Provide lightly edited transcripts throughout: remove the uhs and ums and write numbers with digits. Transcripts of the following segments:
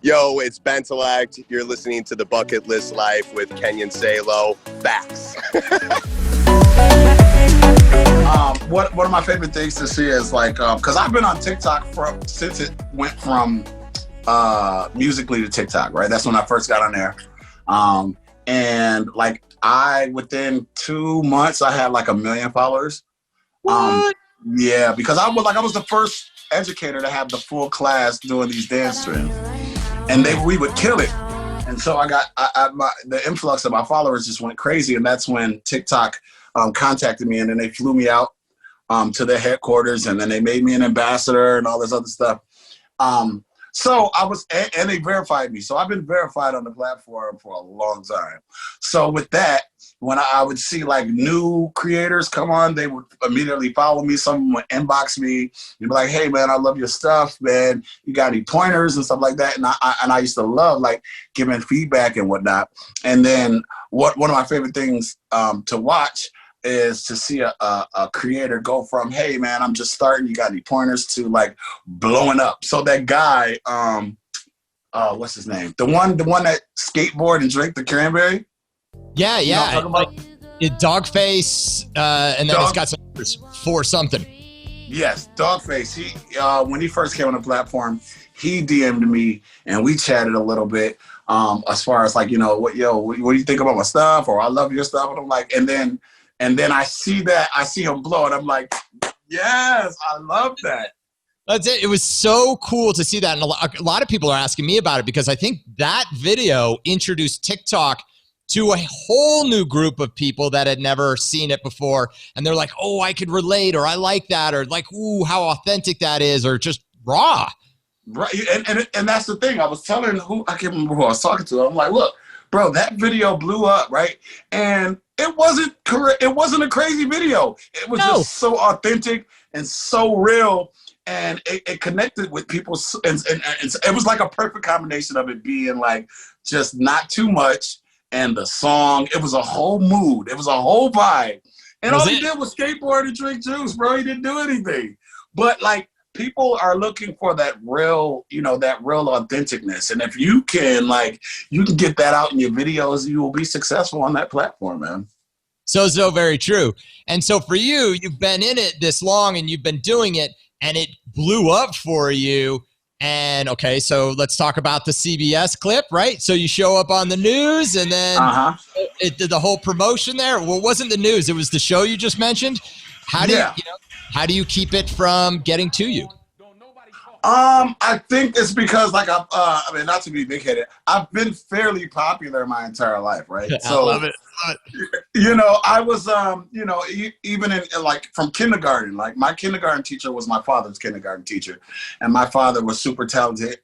Yo, it's Bentelect. You're listening to The Bucket List Life with Kenyon Salo. Facts. One of my favorite things to see is like, because I've been on TikTok since it went from Musically to TikTok, right? That's when I first got on there. And like within 2 months, I had like 1 million followers. What? Yeah, because I was the first educator to have the full class doing these dance streams, and we would kill it. And so the influx of my followers just went crazy, and that's when TikTok contacted me, and then they flew me out to their headquarters, and then they made me an ambassador and all this other stuff. So and they verified me. So I've been verified on the platform for a long time. So with that, when I would see like new creators come on, they would immediately follow me. Someone would inbox me. You'd be like, "Hey man, I love your stuff, man. You got any pointers and stuff like that?" And I used to love like giving feedback and whatnot. And then one of my favorite things to watch is to see a creator go from, "Hey man, I'm just starting, you got any pointers," to like blowing up. So that guy, what's his name? The one that skateboard and drank the cranberry. Yeah. You know what I'm talking about? Dogface, and then it's got some for something. Yes, Dogface. He when he first came on the platform, he DM'd me and we chatted a little bit. As far as like, what do you think about my stuff? Or I love your stuff. And I'm like, and then I see him blow, and I'm like, yes, I love that. That's it. It was so cool to see that. And a lot of people are asking me about it because I think that video introduced TikTok to a whole new group of people that had never seen it before. And they're like, "Oh, I could relate," or "I like that," or like, "Ooh, how authentic that is," or just raw. Right. And that's the thing. I was telling I can't remember who I was talking to. I'm like, look, bro, that video blew up, right? And it wasn't correct. It wasn't a crazy video. It was just so authentic and so real. And it connected with people. And it was like a perfect combination of it being like just not too much. And the song, it was a whole mood. It was a whole vibe. And all he did was skateboard and drink juice, bro. He didn't do anything. But like, people are looking for that real, that real authenticness. And if you can get that out in your videos, you will be successful on that platform, man. So very true. And so for you, you've been in it this long and you've been doing it and it blew up for you. And okay, so let's talk about the CBS clip, right? So you show up on the news and then it did the whole promotion there. Well, it wasn't the news. It was the show you just mentioned. How do you keep it from getting to you? I think it's because like not to be big-headed, I've been fairly popular my entire life, right? So, I love it. I was even in like from kindergarten, like my kindergarten teacher was my father's kindergarten teacher, and my father was super talented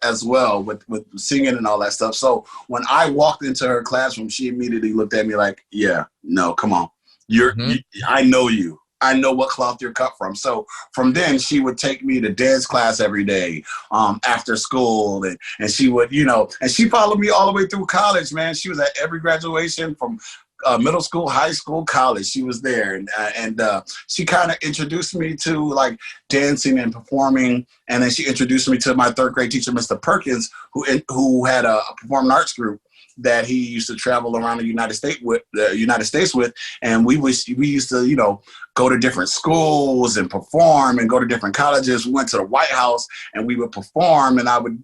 as well with singing and all that stuff. So when I walked into her classroom, she immediately looked at me like, "Yeah, no, come on, I know you. I know what cloth you're cut from." So from then, she would take me to dance class every day after school. And she would, and she followed me all the way through college, man. She was at every graduation from middle school, high school, college. She was there. And she kind of introduced me to like dancing and performing. And then she introduced me to my third grade teacher, Mr. Perkins, who had a performing arts group that he used to travel around the United States with, and we used to, go to different schools and perform and go to different colleges. We went to the White House and we would perform, and I was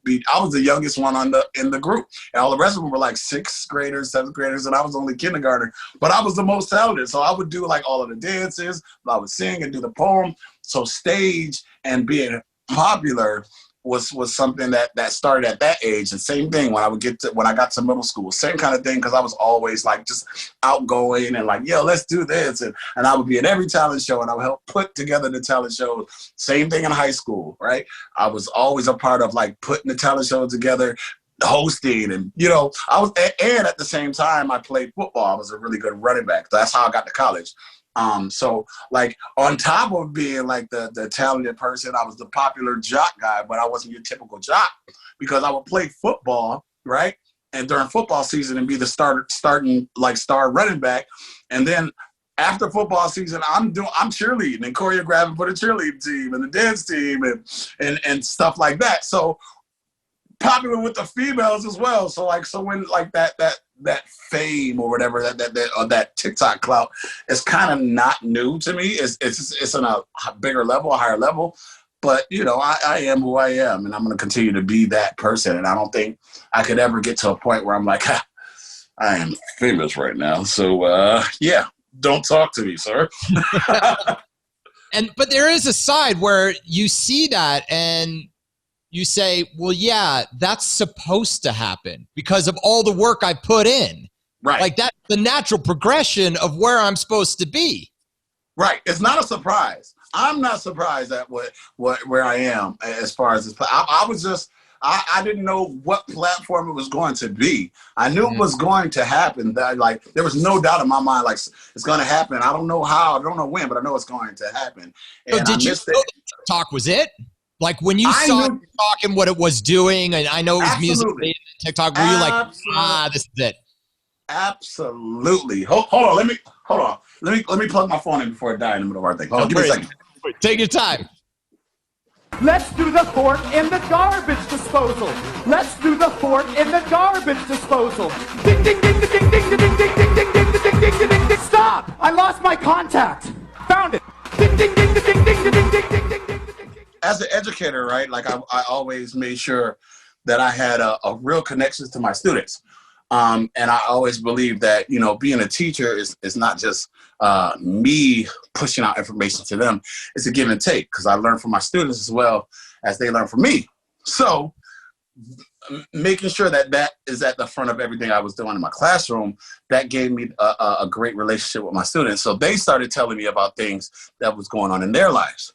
the youngest one in the group, and all the rest of them were like 6th graders, 7th graders, and I was only kindergartner, but I was the most talented. So I would do like all of the dances, I would sing and do the poem. So stage and being popular was something that started at that age. And same thing when I got to middle school, same kind of thing, because I was always like just outgoing and like, yo, let's do this. And I would be at every talent show and I would help put together the talent shows. Same thing in high school, right? I was always a part of like putting the talent show together, hosting, and I was, and at the same time I played football. I was a really good running back. That's how I got to college. So like on top of being like the talented person, I was the popular jock guy, but I wasn't your typical jock because I would play football, right? And during football season and be the starting like star running back. And then after football season, I'm cheerleading and choreographing for the cheerleading team and the dance team and stuff like that. So popular with the females as well. So like, so when like that fame or whatever, that TikTok clout is kind of not new to me. It's on a bigger level, a higher level. But you know, I am who I am, and I'm going to continue to be that person. And I don't think I could ever get to a point where I'm like, I am famous right now. So yeah, don't talk to me, sir. But there is a side where you see that and you say, well, yeah, that's supposed to happen because of all the work I put in. Right. Like that's the natural progression of where I'm supposed to be. Right. It's not a surprise. I'm not surprised at where I am as far as this. I was just, I didn't know what platform it was going to be. I knew it was going to happen. That like there was no doubt in my mind, like it's going to happen. I don't know how, I don't know when, but I know it's going to happen. And so did you know that TikTok was it? Like when you saw TikTok and what it was doing, and I know it was music and TikTok, were you like, this is it? Absolutely. Hold on. Let me plug my phone in before I die in the middle of our thing. Hold on, give me a second. Take your time. Let's do the fork in the garbage disposal. Let's do the fork in the garbage disposal. Ding ding ding ding ding ding ding ding ding ding ding ding ding ding ding ding. Stop! I lost my contact. Found it. Ding ding ding ding ding ding ding ding ding ding ding. As an educator, right? Like I always made sure that I had a real connections to my students. And I always believe that, you know, being a teacher is not just me pushing out information to them. It's a give and take because I learn from my students as well as they learn from me. So making sure that is at the front of everything I was doing in my classroom, that gave me a great relationship with my students. So they started telling me about things that was going on in their lives.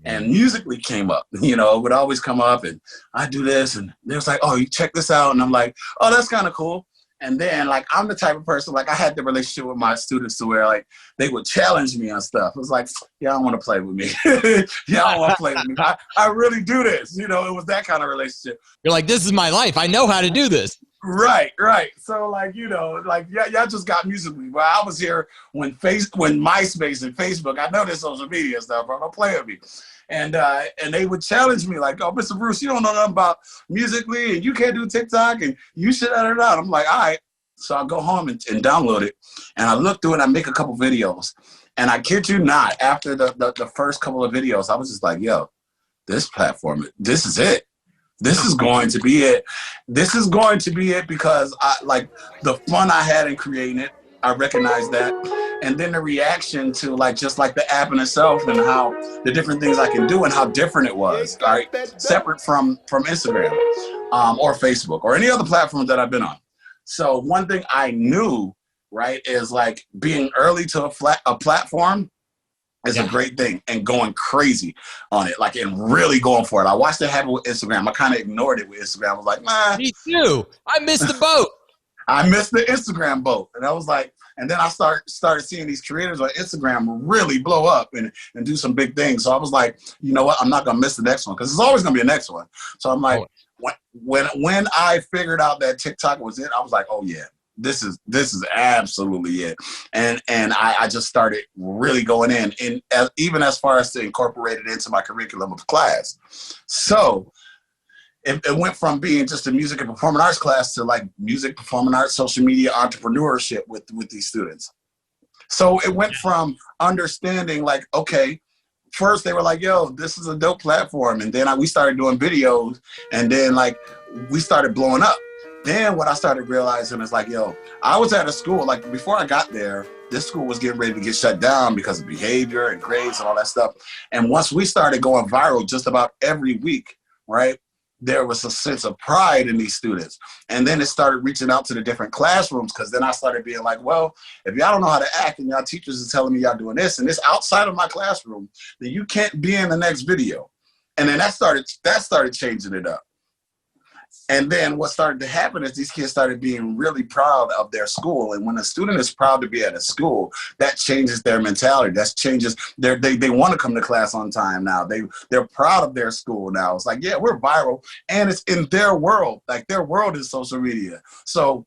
And musically came up, you know, it would always come up and I do this and they was like, oh, you check this out. And I'm like, oh, that's kind of cool. And then like, I'm the type of person, like I had the relationship with my students to where like, they would challenge me on stuff. It was like, yeah, I don't want to play with me. Yeah, I don't want to play with me. I really do this. You know, it was that kind of relationship. You're like, this is my life. I know how to do this. Right. So like, you know, like y'all just got musically. Well, I was here when MySpace and Facebook, I know this social media stuff, bro. Don't play with me. And they would challenge me like, oh, Mr. Bruce, you don't know nothing about musically and you can't do TikTok and you should edit it out. I'm like, all right. So I go home and download it and I look through it and I make a couple videos. And I kid you not, after the first couple of videos, I was just like, yo, this platform, this is it. This is going to be it. This is going to be it because I like the fun I had in creating it. I recognize that. And then the reaction to like, just like the app in itself and how the different things I can do and how different it was, all right? Separate from Instagram or Facebook or any other platform that I've been on. So one thing I knew, right, is like being early to a platform is a great thing and going crazy on it, like, and really going for it. I watched it happen with Instagram. I kind of ignored it with Instagram. I was like, nah. Me too. I missed the boat. I missed the Instagram boat. And I was like, and then I started seeing these creators on Instagram really blow up and do some big things. So I was like, you know what? I'm not going to miss the next one because there's always going to be a next one. So I'm like, when I figured out that TikTok was it, I was like, oh yeah, this is absolutely it. And I just started really going in even as far as to incorporate it into my curriculum of class. So it went from being just a music and performing arts class to like music, performing arts, social media, entrepreneurship with these students. So it went from understanding like, okay, first they were like, yo, this is a dope platform. And then we started doing videos and then like we started blowing up. Then what I started realizing is like, yo, I was at a school, like before I got there, this school was getting ready to get shut down because of behavior and grades and all that stuff. And once we started going viral just about every week, right? There was a sense of pride in these students. And then it started reaching out to the different classrooms because then I started being like, well, if y'all don't know how to act and y'all teachers are telling me y'all doing this and this outside of my classroom, then you can't be in the next video. And then that started changing it up. And then what started to happen is these kids started being really proud of their school. And when a student is proud to be at a school, that changes their mentality. That changes they want to come to class on time now. They're proud of their school now. It's like, yeah, we're viral and it's in their world. Like their world is social media. So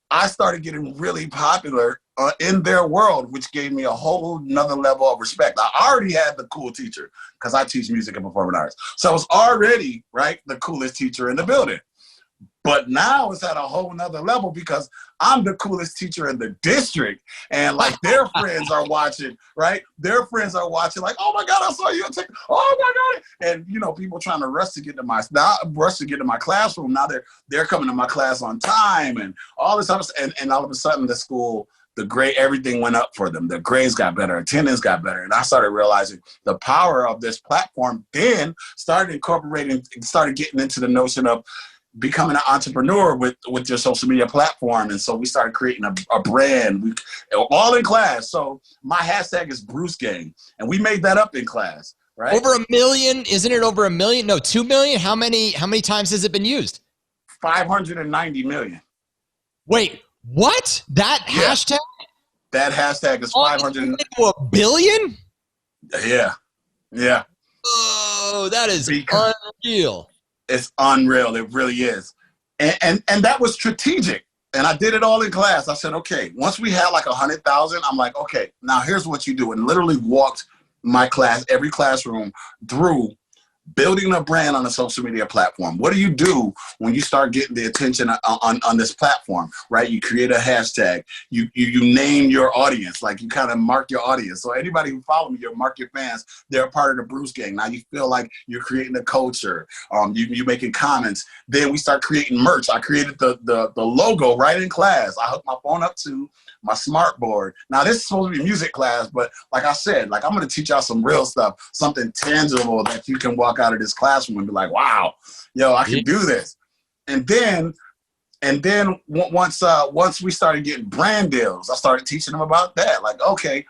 I started getting really popular in their world, which gave me a whole nother level of respect. I already had the cool teacher because I teach music and performing arts. So I was already, right, the coolest teacher in the building. But now it's at a whole nother level because I'm the coolest teacher in the district. And like their friends are watching, right? Their friends are watching like, oh my God, I saw you on TikTok. Oh my God. And you know, people trying to rush to get to my classroom. Now they're coming to my class on time and all this other stuff. And all of a sudden the school, everything went up for them. The grades got better, attendance got better. And I started realizing the power of this platform, then started getting into the notion of becoming an entrepreneur with your social media platform. And so we started creating a brand, all in class. So my hashtag is Bruce Gang. And we made that up in class, right? Over 1 million, isn't it over 1 million? No, 2 million. How many times has it been used? 590 million. Wait, what? That hashtag? That hashtag is 500 into 1 billion? Yeah. Yeah. Oh, that is unreal. It's unreal. It really is. And that was strategic. And I did it all in class. I said, okay, once we had like 100,000, I'm like, okay, now here's what you do. And literally walked my class, every classroom through building a brand on a social media platform. What do you do when you start getting the attention on this platform, right? You create a hashtag. You name your audience, like you kind of mark your audience. So anybody who follow me, you mark your fans. They're a part of the Bruce Gang. Now you feel like you're creating a culture. You're making comments. Then we start creating merch. I created the logo right in class. I hooked my phone up to my smart board. Now this is supposed to be music class, but like I said, like I'm going to teach y'all some real stuff, something tangible that you can walk out of this classroom and be like, wow, yo, I can do this. And then once we started getting brand deals, I started teaching them about that. Like, okay,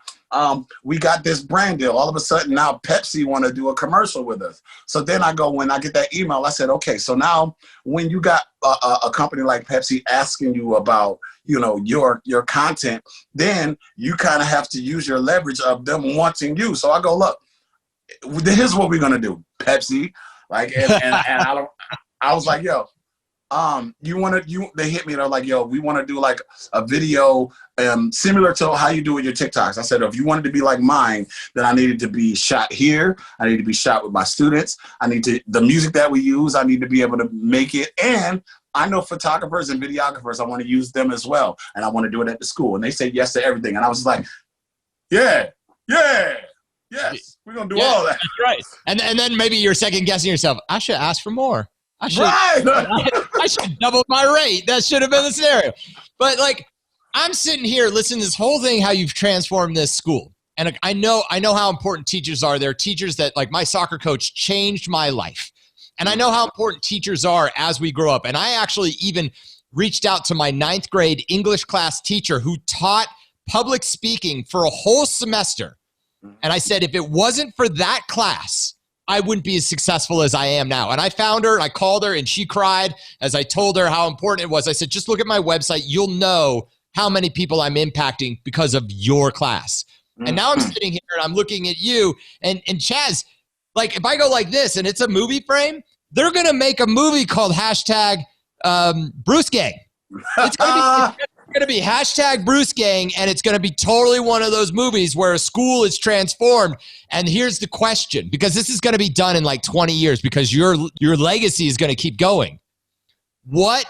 we got this brand deal. All of a sudden now Pepsi want to do a commercial with us. So then when I get that email, I said, okay, so now when you got a company like Pepsi asking you about, you know, your content, then you kind of have to use your leverage of them wanting you. So I go, look, here's what we're gonna do, Pepsi. Like, and I was like, yo, they hit me. They're like, yo, we want to do like a video similar to how you do with your TikToks. I said, if you wanted to be like mine, then I needed to be shot here. I need to be shot with my students. The music that we use, I need to be able to make it. And I know photographers and videographers, I want to use them as well. And I want to do it at the school. And they said yes to everything. And I was like, yes, we're going to do all that. That's right. And then maybe you're second guessing yourself. I should ask for more. I should double my rate. That should have been the scenario. But like, I'm sitting here listening to this whole thing, how you've transformed this school. And I know how important teachers are. There are teachers that, like my soccer coach, changed my life. And I know how important teachers are as we grow up. And I actually even reached out to my 9th grade English class teacher who taught public speaking for a whole semester. And I said, if it wasn't for that class, I wouldn't be as successful as I am now. And I found her, I called her, and she cried as I told her how important it was. I said, just look at my website. You'll know how many people I'm impacting because of your class. And now I'm sitting here and I'm looking at you and Chaz, like if I go like this and it's a movie frame, they're going to make a movie called hashtag Bruce Gang. It's going to be hashtag Bruce Gang, and it's going to be totally one of those movies where a school is transformed. And here's the question, because this is going to be done in like 20 years because your legacy is going to keep going. What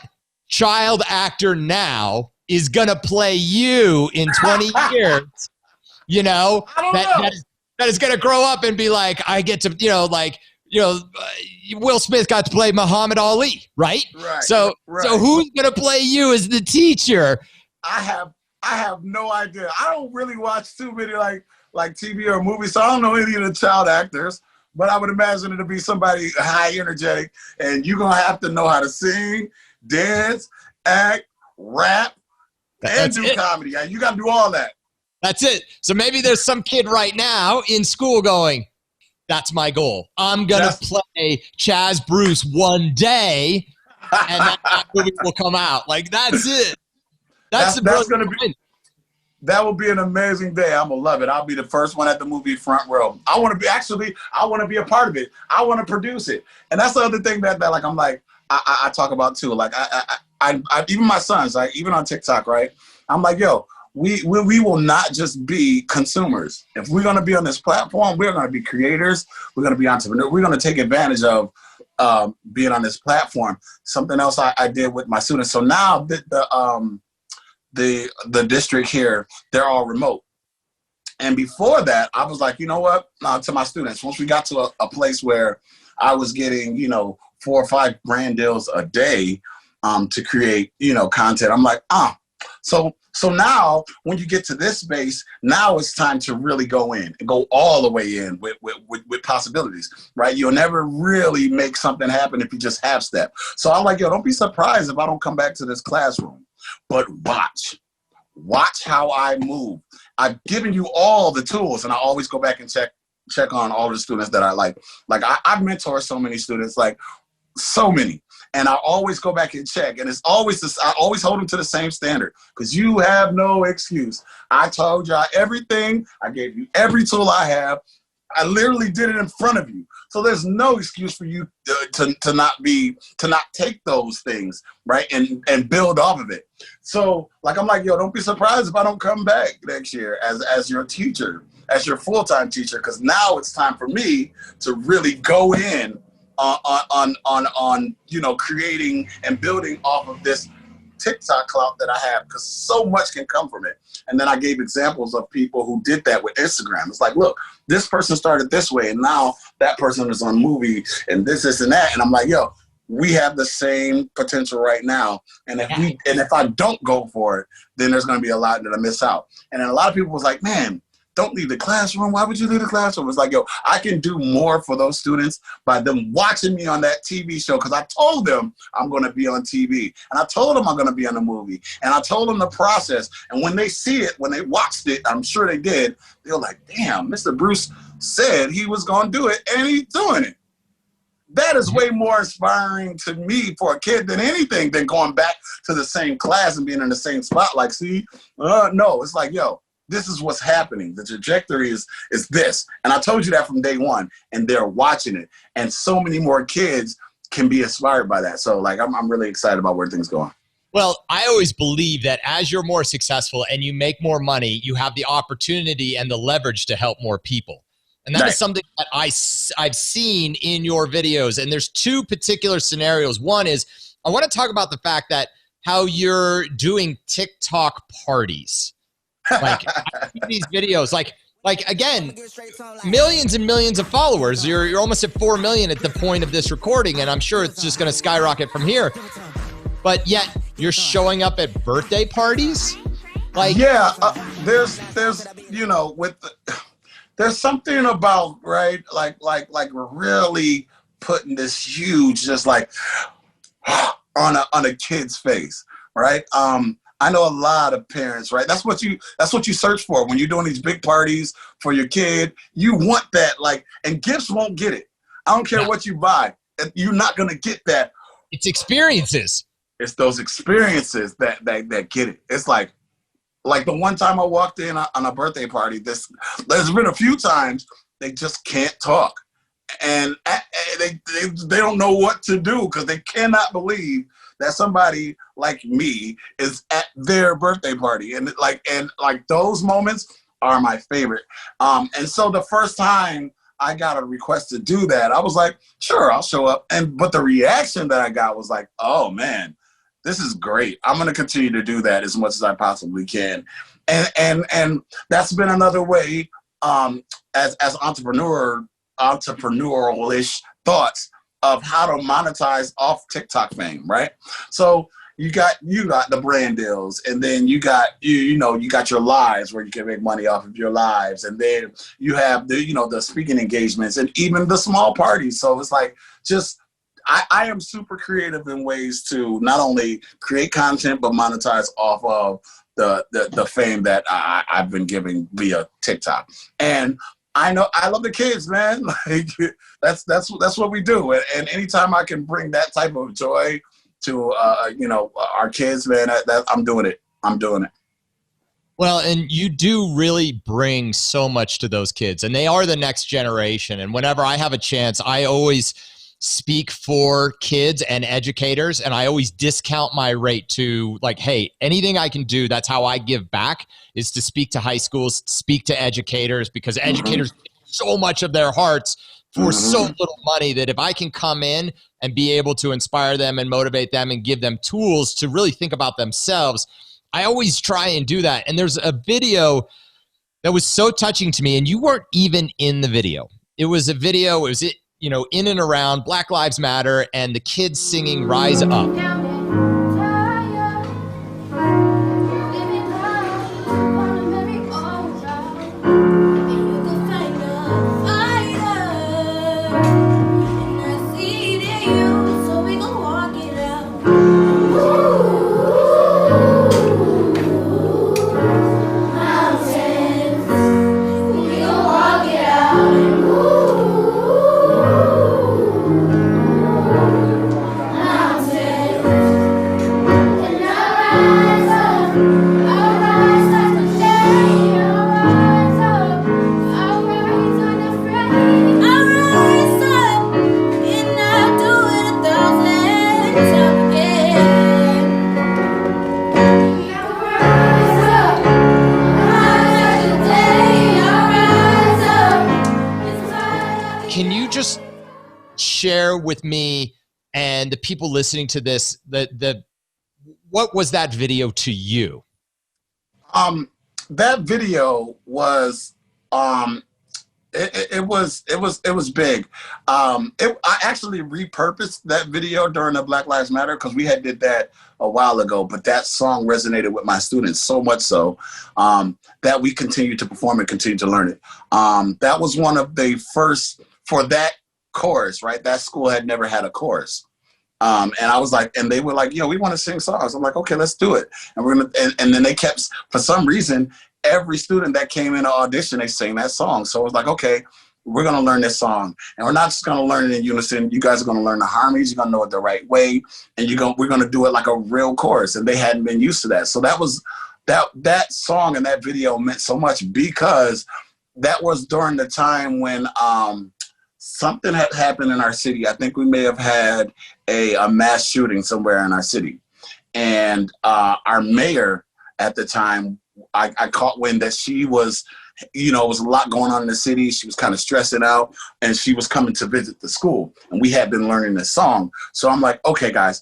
child actor now is going to play you in 20 years, you know, that is going to grow up and be like, I get to, Will Smith got to play Muhammad Ali, right? Right. So who's going to play you as the teacher? I have no idea. I don't really watch too many like TV or movies, so I don't know any of the child actors. But I would imagine it'll be somebody high energetic, and you're gonna have to know how to sing, dance, act, rap, and do comedy. You got to do all that. That's it. So maybe there's some kid right now in school going, that's my goal. I'm going to play Chaz Bruce one day, and that movie will come out. Like, that's it. That's going to be. That will be an amazing day. I'm going to love it. I'll be the first one at the movie front row. I want to be a part of it. I want to produce it. And that's the other thing that like, I'm like, I talk about too. Like, I even my sons, like, even on TikTok, right? I'm like, yo, we will not just be consumers. If we're going to be on this platform, we're going to be creators. We're going to be entrepreneurs. We're going to take advantage of being on this platform. Something else I did with my students. So now the district here, they're all remote. And before that, I was like, you know what? To my students, once we got to a place where I was getting, 4 or 5 brand deals a day to create, content, I'm like, So now when you get to this space, now it's time to really go in and go all the way in with possibilities, right? You'll never really make something happen if you just half step. So I'm like, yo, don't be surprised if I don't come back to this classroom, but watch how I move. I've given you all the tools, and I always go back and check on all the students that I like. Like I've mentored so many students, like so many. And I always go back and check. And it's always this, I always hold them to the same standard, because you have no excuse. I told y'all everything. I gave you every tool I have. I literally did it in front of you. So there's no excuse for you to not take those things, right? And build off of it. So I'm like, yo, don't be surprised if I don't come back next year as your teacher, as your full-time teacher, because now it's time for me to really go in on creating and building off of this TikTok clout that I have, because so much can come from it. And then I gave examples of people who did that with Instagram. It's like, look, this person started this way, and now that person is on movie and this and that. And I'm like, yo, we have the same potential right now. And if I don't go for it, then there's going to be a lot that I miss out. And then a lot of people was like, man, don't leave the classroom. Why would you leave the classroom? It's like, yo, I can do more for those students by them watching me on that TV show, because I told them I'm going to be on TV. And I told them I'm going to be on a movie. And I told them the process. And when they see it, when they watched it, I'm sure they did, they're like, damn, Mr. Bruce said he was going to do it, and he's doing it. That is way more inspiring to me for a kid than anything than going back to the same class and being in the same spot. Like, see, no, it's like, yo, this is what's happening. The trajectory is this. And I told you that from day one, and they're watching it. And so many more kids can be inspired by that. So I'm really excited about where things going. Well, I always believe that as you're more successful and you make more money, you have the opportunity and the leverage to help more people. And that is something that I've seen in your videos. And there's 2 particular scenarios. One is, I want to talk about the fact that how you're doing TikTok parties. I see these videos, like again, millions and millions of followers. You're almost at 4 million at the point of this recording, and I'm sure it's just going to skyrocket from here. But yet you're showing up at birthday parties. There's there's something about, right, like we're really putting this huge, just like on a kid's face, right? I know a lot of parents, right? That's what you search for when you're doing these big parties for your kid. You want that, and gifts won't get it. I don't care what you buy. You're not going to get that. It's experiences. It's those experiences that get it. It's like the one time I walked in on a birthday party, there's been a few times they just can't talk. And they don't know what to do, because they cannot believe that somebody like me is at their birthday party. And those moments are my favorite. And so the first time I got a request to do that, I was like, sure, I'll show up. But the reaction that I got was like, oh man, this is great. I'm going to continue to do that as much as I possibly can. And that's been another way, as entrepreneurial-ish thoughts of how to monetize off TikTok fame, right? So you got the brand deals, and then you got you got your lives where you can make money off of your lives, and then you have the speaking engagements and even the small parties. So it's like, just I am super creative in ways to not only create content but monetize off of the fame that I've been giving via TikTok. And I know I love the kids, man. That's what we do. And anytime I can bring that type of joy to our kids, man, I'm doing it. I'm doing it. Well, and you do really bring so much to those kids, and they are the next generation. And whenever I have a chance, I always speak for kids and educators, and I always discount my rate to hey, anything I can do, that's how I give back, is to speak to high schools, speak to educators, because educators give so much of their hearts for so little money that if I can come in, and be able to inspire them and motivate them and give them tools to really think about themselves. I always try and do that. And there's a video that was so touching to me, and you weren't even in the video. It was a video, it was, in and around Black Lives Matter and the kids singing Rise Up. Can you just share with me and the people listening to this, what was that video to you? That video was, it was big. I actually repurposed that video during the Black Lives Matter because we had did that a while ago, but that song resonated with my students so much so that we continued to perform and continue to learn it. That was one of the first for that chorus, right? That school had never had a chorus. And I was like, and they were like, we want to sing songs. I'm like, okay, let's do it. And we're gonna, and then they kept, for some reason, every student that came in to audition, they sang that song. So it was like, okay, we're gonna learn this song, and we're not just gonna learn it in unison. You guys are gonna learn the harmonies. You're gonna know it the right way, and we're gonna do it like a real chorus. And they hadn't been used to that. So that was that song and that video meant so much because that was during the time when something had happened in our city. I think we may have had a mass shooting somewhere in our city. And our mayor at the time, I caught wind that she was, it was a lot going on in the city. She was kind of stressing out, and she was coming to visit the school. And we had been learning this song. So I'm like, okay, guys,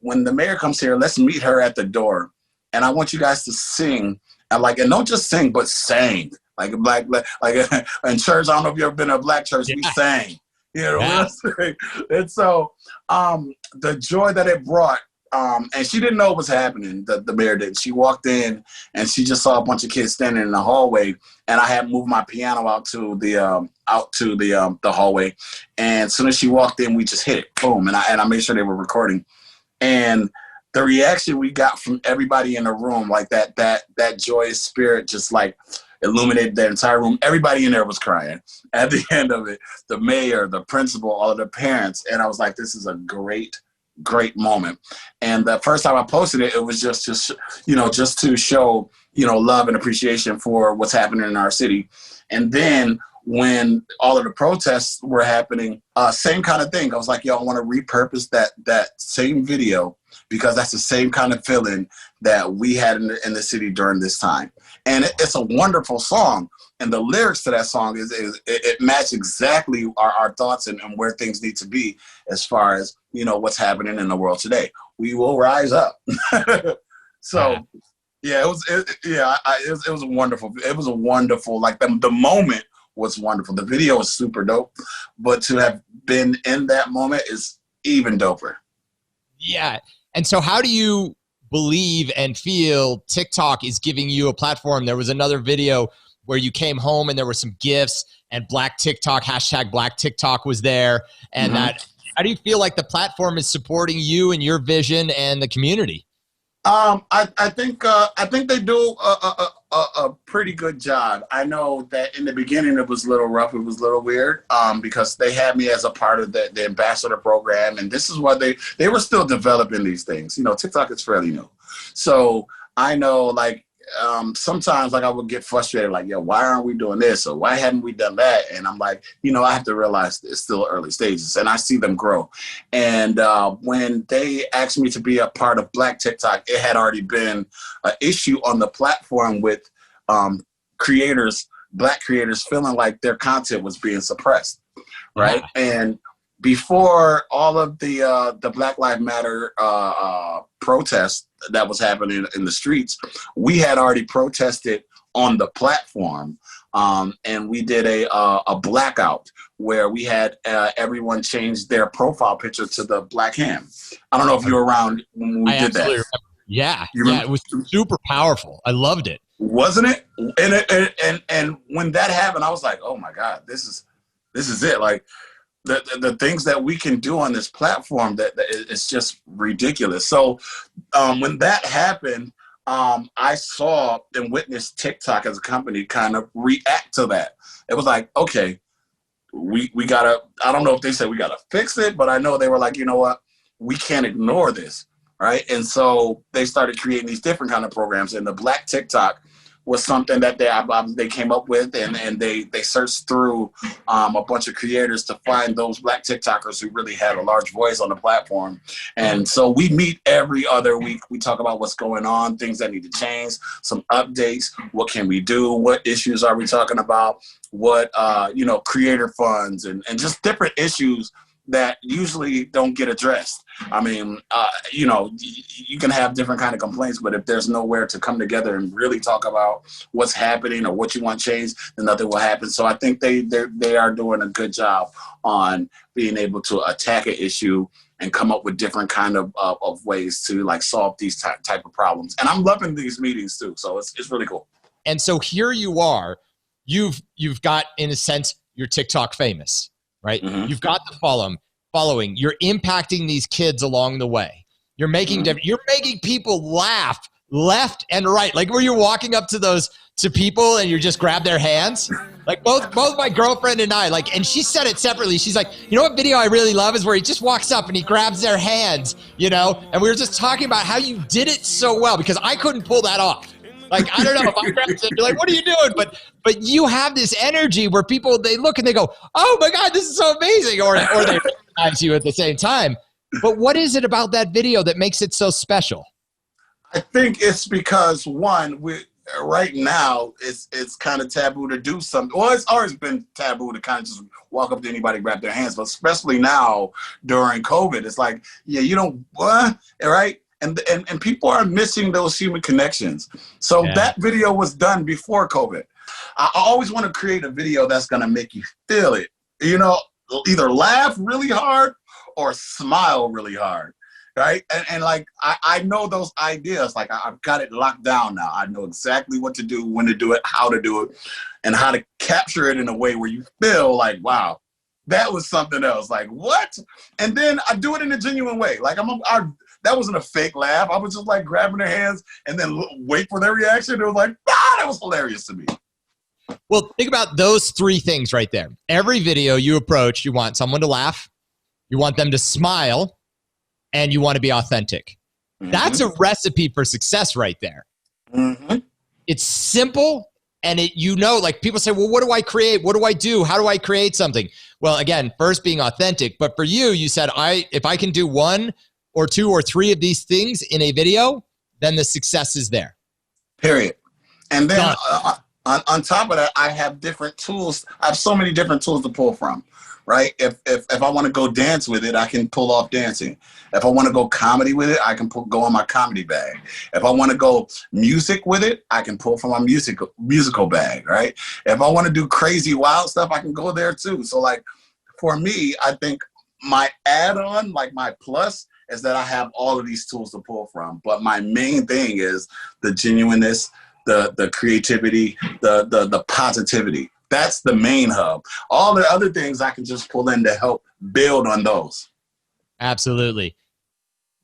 when the mayor comes here, let's meet her at the door. And I want you guys to sing, and don't just sing, but sing. Like in church, I don't know if you've ever been to a black church, we sang. Yeah. And so the joy that it brought, and she didn't know what was happening, the mayor did. She walked in and she just saw a bunch of kids standing in the hallway, and I had moved my piano out to the hallway. And as soon as she walked in, we just hit it, boom, and I made sure they were recording. And the reaction we got from everybody in the room, like that joyous spirit, just like illuminated the entire room. Everybody in there was crying at the end of it. The mayor, the principal, all of the parents. And I was like, this is a great moment. And the first time I posted it, it was just to show, love and appreciation for what's happening in our city. And then when all of the protests were happening, same kind of thing. I was like, I want to repurpose that same video because that's the same kind of feeling that we had in the city during this time. And it's a wonderful song. And the lyrics to that song it match exactly our thoughts and where things need to be as far as, what's happening in the world today. We will rise up. So, yeah, it was wonderful. It was a wonderful, like the moment was wonderful. The video was super dope, but to have been in that moment is even doper. Yeah. And so how do you believe and feel TikTok is giving you a platform? There was another video where you came home and there were some GIFs and Black TikTok, #Black TikTok was there. And how do you feel like the platform is supporting you and your vision and the community? I think they do a pretty good job. I know that in the beginning it was a little rough. It was a little weird because they had me as a part of the ambassador program, and this is what they were still developing these things. TikTok is fairly new, so I know sometimes I would get frustrated, why aren't we doing this or why haven't we done that? And I'm like, I have to realize it's still early stages, and I see them grow. And when they asked me to be a part of Black TikTok, it had already been an issue on the platform with Black creators feeling like their content was being suppressed, right? Yeah. And before all of the Black Lives Matter protests that was happening in the streets, we had already protested on the platform, and we did a blackout where we had everyone change their profile picture to the black hand. I don't know if you were around when we did that. Remember. Yeah, it was super powerful. I loved it. Wasn't it? And when that happened, I was like, oh my God, this is it. Like the things that we can do on this platform that it's just ridiculous. So when that happened, I saw and witnessed TikTok as a company kind of react to that. It was like, okay, we gotta, I don't know if they said we gotta fix it, but I know they were like, you know what, we can't ignore this, right? And so they started creating these different kind of programs, and the Black TikTok was something that they came up with, and they searched through a bunch of creators to find those Black TikTokers who really had a large voice on the platform. And so we meet every other week. We talk about what's going on, things that need to change, some updates, what can we do, what issues are we talking about, what creator funds, and just different issues that usually don't get addressed. I mean, you can have different kind of complaints, but if there's nowhere to come together and really talk about what's happening or what you want changed, then nothing will happen. So I think they are doing a good job on being able to attack an issue and come up with different kind of ways to like solve these type of problems. And I'm loving these meetings too. So it's really cool. And so here you are, you've got, in a sense, you're TikTok famous, right? Mm-hmm. You've got the following. You're impacting these kids along the way. You're making you're making people laugh left and right. Like where you're walking up to people and you just grab their hands. Like both my girlfriend and I, and she said it separately. She's like, you know what video I really love is where he just walks up and he grabs their hands, and we were just talking about how you did it so well, because I couldn't pull that off. Like, I don't know if I grabbed it, you're like, what are you doing? But you have this energy where people, they look and they go, oh my God, this is so amazing. Or they recognize you at the same time. But what is it about that video that makes it so special? I think it's because right now it's kind of taboo to do something. Well, it's always been taboo to kind of just walk up to anybody, grab their hands, but especially now during COVID, it's like, yeah, you don't, what, right? And people are missing those human connections. So that video was done before COVID. I always want to create a video that's going to make you feel it, either laugh really hard or smile really hard. Right. And I know those ideas, I've got it locked down now. I know exactly what to do, when to do it, how to do it, and how to capture it in a way where you feel like, wow, that was something else. Like, what? And then I do it in a genuine way. That wasn't a fake laugh. I was just grabbing their hands and then wait for their reaction. It was like, that was hilarious to me. Well, think about those three things right there. Every video you approach, you want someone to laugh, you want them to smile, and you want to be authentic. Mm-hmm. That's a recipe for success right there. Mm-hmm. It's simple, and people say, well, what do I create? What do I do? How do I create something? Well, again, first being authentic. But for you said, if I can do one or two or three of these things in a video, then the success is there. Period. And then on top of that, I have different tools. I have so many different tools to pull from, right? If I want to go dance with it, I can pull off dancing. If I want to go comedy with it, I can go on my comedy bag. If I want to go music with it, I can pull from my musical bag, right? If I want to do crazy wild stuff, I can go there too. So for me, I think my add-on, my plus, is that I have all of these tools to pull from. But my main thing is the genuineness, the creativity, the positivity. That's the main hub. All the other things I can just pull in to help build on those. Absolutely.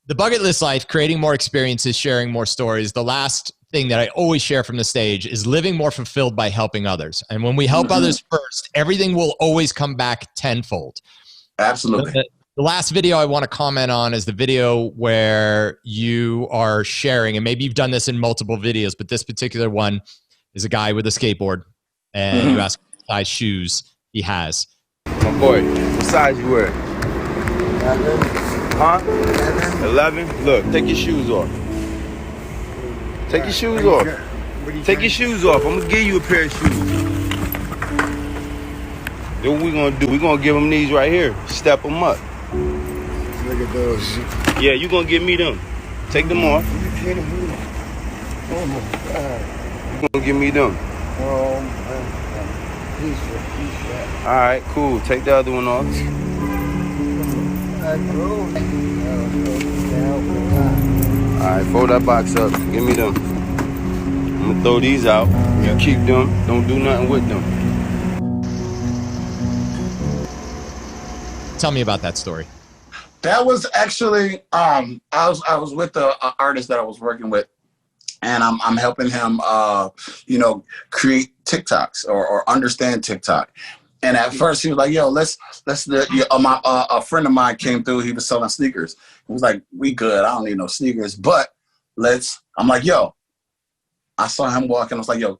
The bucket list life, creating more experiences, sharing more stories. The last thing that I always share from the stage is living more fulfilled by helping others. And when we help others first, everything will always come back tenfold. Absolutely. The last video I want to comment on is the video where you are sharing, and maybe you've done this in multiple videos, but this particular one is a guy with a skateboard, and you ask what size shoes he has. My boy, what size you wear? 11. Huh? 11? Look, take your shoes off. Take your shoes off. Take your shoes off. I'm going to give you a pair of shoes. Then what we gonna do? We gonna give them these right here. Step them up. Look at those. Yeah, you gonna give me them. Take them off. You can't move. Oh my God. You gonna give me them. Oh my God. Piece. All right, cool. Take the other one off. I drove. All right, fold that box up. Give me them. I'm gonna throw these out. You keep them. Don't do nothing with them. Tell me about that story. That was actually I was with the artist that I was working with, and I'm helping him create TikToks or understand TikTok. And at first he was like, "Yo, let's do." A friend of mine came through. He was selling sneakers. He was like, "We good. I don't need no sneakers, but let's." I'm like, "Yo," I saw him walking. I was like, "Yo,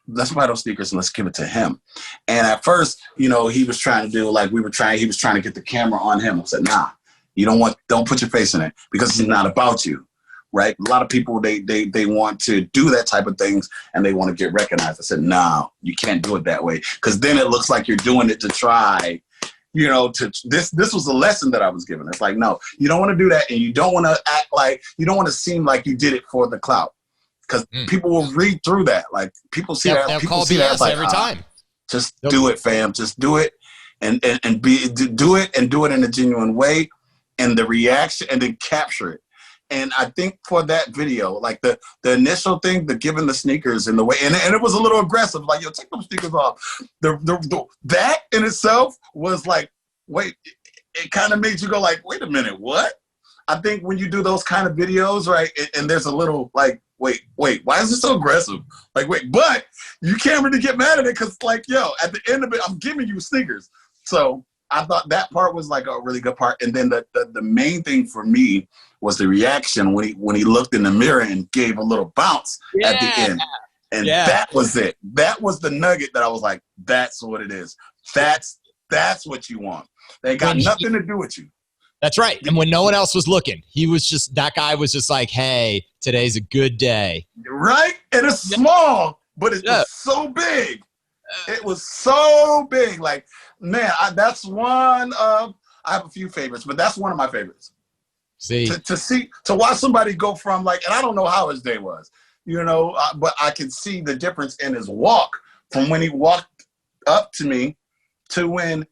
let's buy those sneakers and let's give it to him." And at first, he was trying to do like he was trying to get the camera on him. I said, "Nah, don't put your face in it because it's not about you." Right? A lot of people, they want to do that type of things and they want to get recognized. I said, no, you can't do it that way. Because then it looks like you're doing it to try, this was a lesson that I was given. It's like, no, you don't want to do that. And you don't want to act like, you don't want to seem like you did it for the clout. Because people will read through that. Like people see that. People see that like, every time. Just do it, fam. Just do it and do it in a genuine way. And the reaction and then capture it. And I think for that video, like the initial thing, the giving the sneakers and the way, and it was a little aggressive, like, yo, take those sneakers off. That in itself was like, wait, it kind of made you go like, wait a minute, what? I think when you do those kind of videos, right, and there's a little like, wait, why is it so aggressive? Like, wait, but you can't really get mad at it because like, yo, at the end of it, I'm giving you sneakers. So I thought that part was like a really good part. And then the main thing for me was the reaction when he looked in the mirror and gave a little bounce at the end. And that was it. That was the nugget that I was like, that's what it is. That's what you want. They got nothing to do with you. That's right. And when no one else was looking, that guy was just like, hey, today's a good day. Right? And it's small, but it was so big. It was so big. Like, man, that's one of, I have a few favorites, but that's one of my favorites. See, to watch somebody go from like, and I don't know how his day was, but I can see the difference in his walk from when he walked up to me to when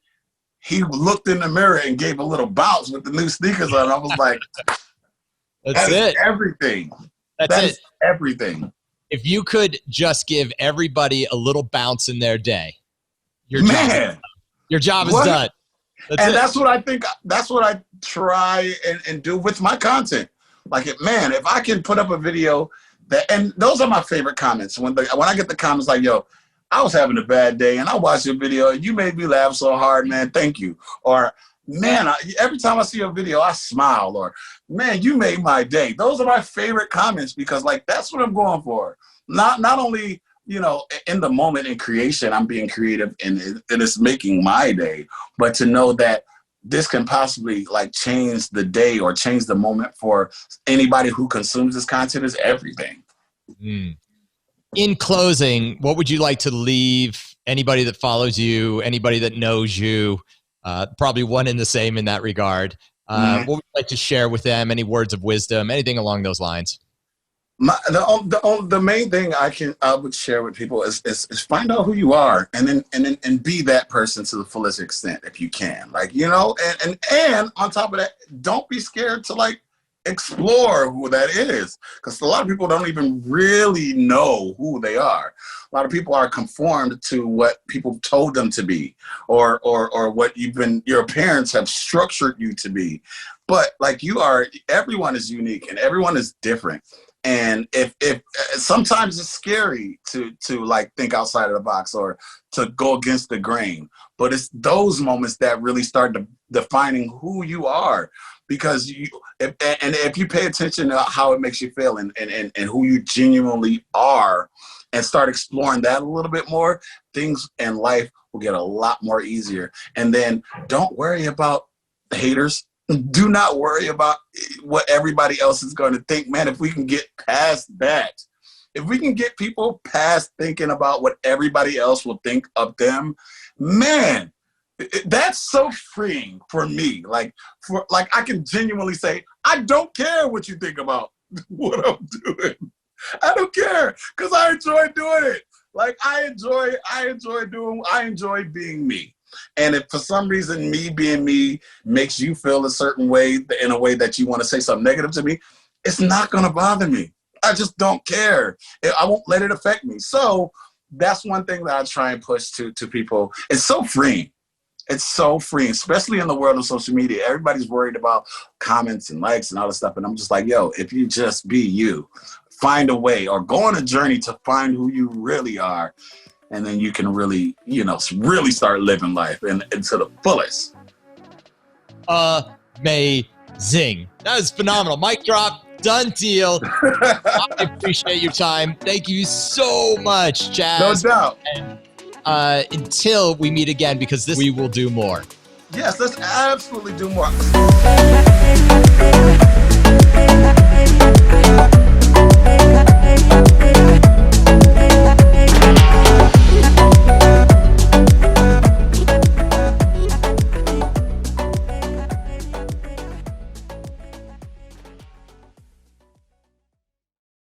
he looked in the mirror and gave a little bounce with the new sneakers on. I was like, that's everything. That's everything. If you could just give everybody a little bounce in their day, your job is done. That's what I think. That's what I try and do with my content. Like, if I can put up a video and those are my favorite comments. When I get the comments like, yo, I was having a bad day and I watched your video and you made me laugh so hard, man. Thank you. Or, man, every time I see your video, I smile. Or, man, you made my day. Those are my favorite comments because, like, that's what I'm going for. Not only, in the moment in creation, I'm being creative and it's making my day, but to know that this can possibly, like, change the day or change the moment for anybody who consumes this content is everything. In closing, what would you like to leave anybody that follows you, anybody that knows you, probably one and the same in that regard? What would you like to share with them? Any words of wisdom, anything along those lines? The main thing I would share with people is find out who you are and be that person to the fullest extent if you can. Like, and on top of that, don't be scared to like explore who that is, because a lot of people don't even really know who they are. A lot of people are conformed to what people told them to be or what your parents have structured you to be. But like everyone is unique and everyone is different. And if sometimes it's scary to like think outside of the box or to go against the grain, but it's those moments that really start defining who you are. Because if you pay attention to how it makes you feel and who you genuinely are and start exploring that a little bit more, things in life will get a lot more easier. And then don't worry about haters. Do not worry about what everybody else is going to think. Man, if we can get past that, if we can get people past thinking about what everybody else will think of them, man, That's so freeing for me. Like I can genuinely say, I don't care what you think about what I'm doing. I don't care, because I enjoy doing it. Like I enjoy being me. And if for some reason me being me makes you feel a certain way, in a way that you want to say something negative to me, it's not going to bother me. I just don't care. I won't let it affect me. So that's one thing that I try and push to people. It's so freeing. It's so freeing, especially in the world of social media. Everybody's worried about comments and likes and all this stuff. And I'm just like, yo, if you just be you, find a way, or go on a journey to find who you really are. And then you can really, really start living life and to the fullest. Amazing. That was phenomenal. Mic drop. Done deal. I appreciate your time. Thank you so much, Chaz. No doubt. And, until we meet again, because we will do more. Yes, let's absolutely do more.